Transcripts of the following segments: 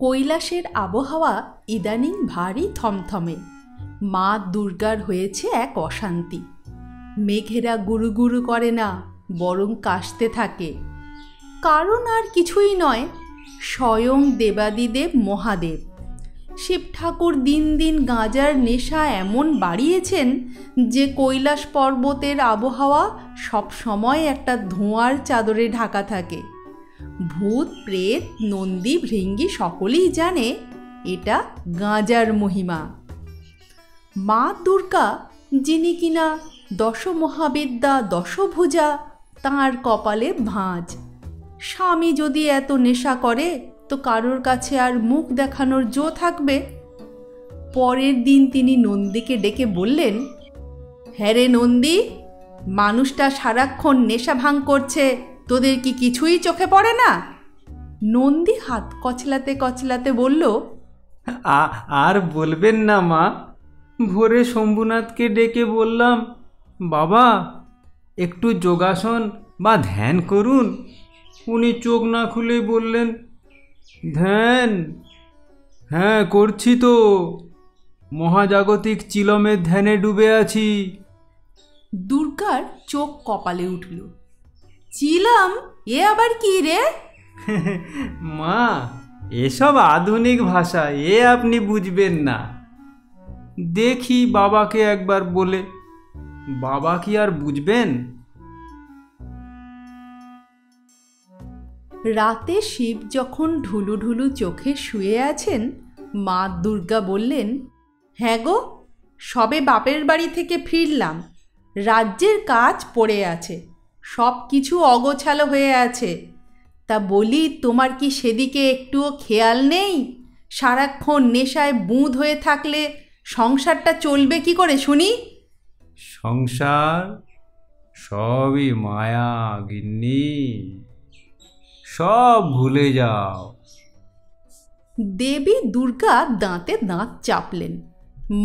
কৈলাসের আবহাওয়া ইদানিং ভারী থমথমে। মা দুর্গার হয়েছে এক অশান্তি। মেঘেরা গুরু গুরু করে না, বরং কাশতে থাকে। কারণ আর কিছুই নয়, স্বয়ং দেবাদিদেব মহাদেব। শিব ঠাকুর দিন দিন গাঁজার নেশা এমন বাড়িয়েছেন যে কৈলাস পর্বতের আবহাওয়া সব সময় একটা ধোঁয়ার চাদরে ঢাকা থাকে। ভূত প্রেত নন্দী ভৃঙ্গি সকলেই জানে এটা গাঁজার মহিমা। মা দুর্গা, যিনি কিনা দশমহাবিদ্যা দশভুজা, তাঁর কপালে ভাঁজ। স্বামী যদি এত নেশা করে তো কারোর কাছে আর মুখ দেখানোর জো থাকবে? পরের দিন তিনি নন্দীকে ডেকে বললেন, হ্যাঁ রে নন্দী, মানুষটা সারাক্ষণ নেশা ভাঙ করছে, তোদের কি কিছুই চোখে পড়ে না? নন্দী হাত কচলাতে কচলাতে বলল, আর বলবেন না মা। ভোরে শম্ভুনাথকে ডেকে বললাম, বাবা একটু যোগাসন বা ধ্যান করুন। উনি চোখ না খুলেই বললেন, ধ্যান? হ্যাঁ করছি তো, মহাজাগতিক চিলমের ধ্যানে ডুবে আছি। দুর্গার চোখ কপালে উঠল। চিলম? এ আবার কি রে? মা, এসব আধুনিক ভাষা, এ আপনি বুঝবেন না। দেখি বাবাকে একবার বলে। বাবা কি আর বুঝবেন? রাতে শিব যখন ঢুলু ঢুলু চোখে শুয়ে আছেন, মা দুর্গা বললেন, হ্যাঁ গো, সবে বাপের বাড়ি থেকে ফিরলাম। রাজ্যের কাজ পড়ে আছে, সব কিছু অগোছালো হয়ে আছে। তা বলি, তোমার কি সেদিকে একটুও খেয়াল নেই? সারাক্ষণ নেশায় বুঁদ হয়ে থাকলে সংসারটা চলবে কি করে শুনি? সংসার সবই মায়া গিন্নি, সব ভুলে যাও। দেবী দুর্গা দাঁতে দাঁত চাপলেন।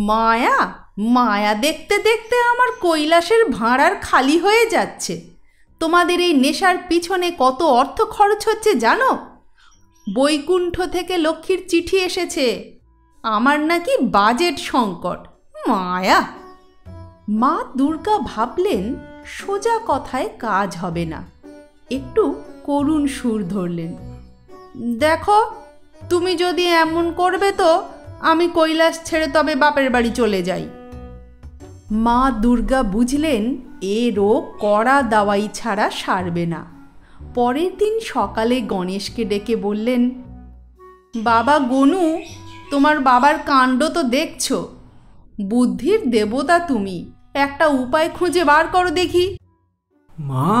মায়া? মায়া দেখতে দেখতে আমার কৈলাসের ভাঁড়ার খালি হয়ে যাচ্ছে। তোমাদের এই নেশার পিছনে কত অর্থ খরচ হচ্ছে জানো? বৈকুণ্ঠ থেকে লক্ষ্মীর চিঠি এসেছে, আমার নাকি বাজেট সংকট। মায়া! মা দুর্গা ভাবলেন সোজা কথায় কাজ হবে না। একটু করুণ সুর ধরলেন, দেখো, তুমি যদি এমন করবে তো আমি কৈলাস ছেড়ে তবে বাপের বাড়ি চলে যাই। মা দুর্গা বুঝলেন এ রোগ কড়া দাওয়াই ছাড়া সারবে না। পরের দিন সকালে গণেশকে ডেকে বললেন, বাবা গনু, তোমার বাবার কাণ্ড তো দেখছো। বুদ্ধির দেবতা তুমি, একটা উপায় খুঁজে বার করো দেখি। মা,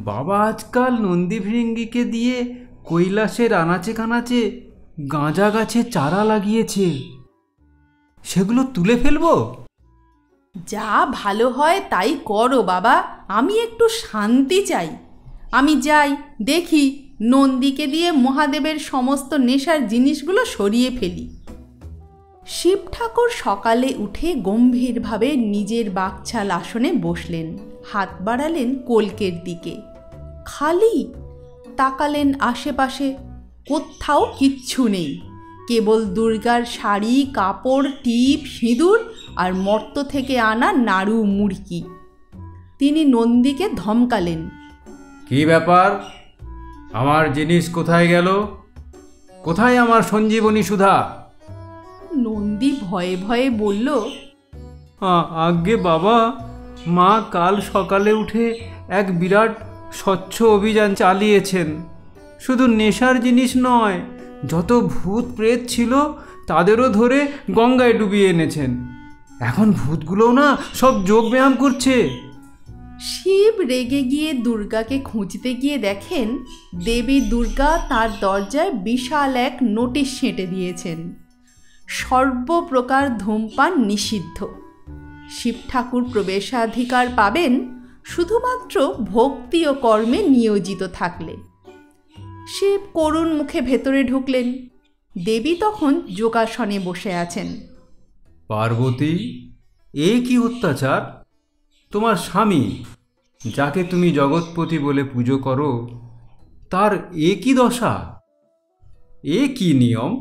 বাবা আজকাল নন্দী ভৃঙ্গিকে দিয়ে কৈলাসের আনাচে কানাচে গাঁজা গাছে চারা লাগিয়েছে, সেগুলো তুলে ফেলবো? যা ভালো হয় তাই করো বাবা, আমি একটু শান্তি চাই। আমি যাই, দেখি নন্দীকে দিয়ে মহাদেবের সমস্ত নেশার জিনিসগুলো সরিয়ে ফেলি। শিব ঠাকুর সকালে উঠে গম্ভীরভাবে নিজের বাকছাল আসনে বসলেন, হাত বাড়ালেন কলকের দিকে। খালি তাকালেন আশেপাশে, কোথাও কিচ্ছু নেই। কেবল দুর্গার শাড়ি, কাপড়, টিপ, সিঁদুর আর মর্ত থেকে আনা নাড়ু মুড়কি। তিনি নন্দীকে ধমকালেন, কি ব্যাপার? আমার জিনিস কোথায় গেল? কোথায় আমার সঞ্জীবনী সুধা? নন্দী ভয়ে ভয়ে বলল, আজ্ঞে বাবা, মা কাল সকালে উঠে এক বিরাট স্বচ্ছ অভিযান চালিয়েছেন। শুধু নেশার জিনিস নয়, যত ভূত প্রেত ছিল তাদেরও ধরে গঙ্গায় ডুবিয়ে এনেছেন। এখন ভূতগুলোও না সব যোগব্যায়াম করছে। শিব রেগে গিয়ে দুর্গাকে খুঁজতে গিয়ে দেখেন দেবী দুর্গা তার দরজায় বিশাল এক নোটিশ সেঁটে দিয়েছেন, সর্বপ্রকার ধূমপান নিষিদ্ধ। শিব ঠাকুর প্রবেশাধিকার পাবেন শুধুমাত্র ভক্তি ও কর্মে নিয়োজিত থাকলে। শিব করুণ মুখে ভেতরে ঢুকলেন। দেবী তখন যোগাসনে বসে আছেন। পার্বতী, এ কি অত্যাচার! তোমার স্বামী, যাকে তুমি জগৎপতি বলে পুজো করো, তার এ কি দশা! এ কি নিয়ম?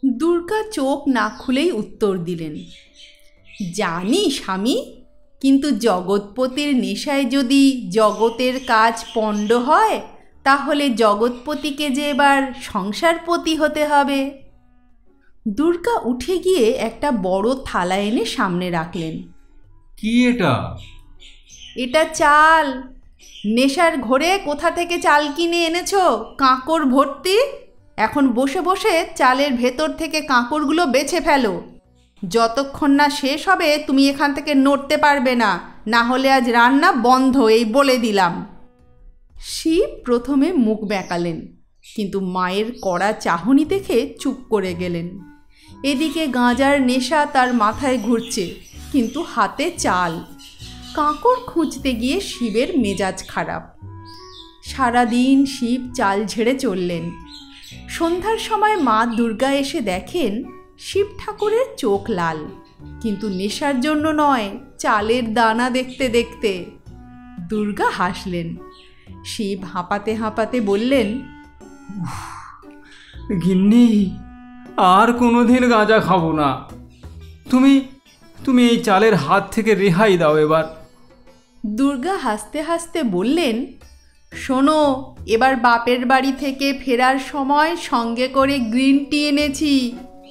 দুর্গা চোখ না খুলেই উত্তর দিলেন, জানি স্বামী, কিন্তু জগৎপতির নেশায় যদি জগতের কাজ পণ্ড হয়, তাহলে জগৎপতিকে যে এবার সংসারপতি হতে হবে। দুর্গা উঠে গিয়ে একটা বড় থালা এনে সামনে রাখলেন। কি এটা? এটা চাল। নেশার ঘোরে কোথা থেকে চাল কিনে এনেছো কাঁকড় ভর্তি? এখন বসে বসে চালের ভেতর থেকে কাঁকড়গুলো বেছে ফেলো। যতক্ষণ না শেষ হবে তুমি এখান থেকে নড়তে পারবে না, না হলে আজ রান্না বন্ধ, এই বলে দিলাম। শিব প্রথমে মুখ বেঁকালেন, কিন্তু মায়ের কড়া চাহনি দেখে চুপ করে গেলেন। এদিকে গাঁজার নেশা তার মাথায় ঘুরছে, কিন্তু হাতে চাল। কাঁকড় খুঁজতে গিয়ে শিবের মেজাজ খারাপ। সারাদিন শিব চাল ঝেড়ে চললেন। সন্ধ্যার সময় মা দুর্গা এসে দেখেন শিব ঠাকুরের চোখ লাল, কিন্তু নেশার জন্য নয়, চালের দানা দেখতে দেখতে। দুর্গা হাসলেন। শিব হাঁপাতে হাঁপাতে বললেন, গিন্নি, আর কোনোদিন গাঁজা খাবো না। তুমি এই চালের হাত থেকে রেহাই দাও এবার। দুর্গা হাসতে হাসতে বললেন, শোনো, এবার বাপের বাড়ি থেকে ফেরার সময় সঙ্গে করে গ্রিন টি এনেছি,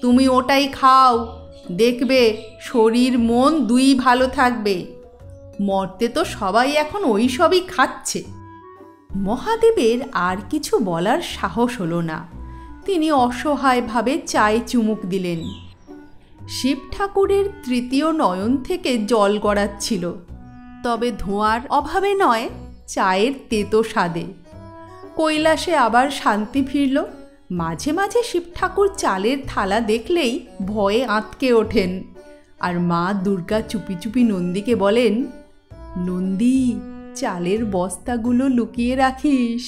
তুমি ওটাই খাও। দেখবে শরীর মন দুই ভালো থাকবে। মর্তে তো সবাই এখন ওই সবই খাচ্ছে। মহাদেবের আর কিছু বলার সাহস হলো না। তিনি অসহায়ভাবে চায়ে চুমুক দিলেন। শিব ঠাকুরের তৃতীয় নয়ন থেকে জল গড়াচ্ছিল, তবে ধোঁয়ার অভাবে নয়, চায়ের তেতো স্বাদে। কৈলাসে আবার শান্তি ফিরল। মাঝে মাঝে শিব ঠাকুর চালের থালা দেখলেই ভয়ে আঁতকে ওঠেন। আর মা দুর্গা চুপি চুপি নন্দীকে বলেন, নন্দী, চালের বস্তাগুলো লুকিয়ে রাখিস।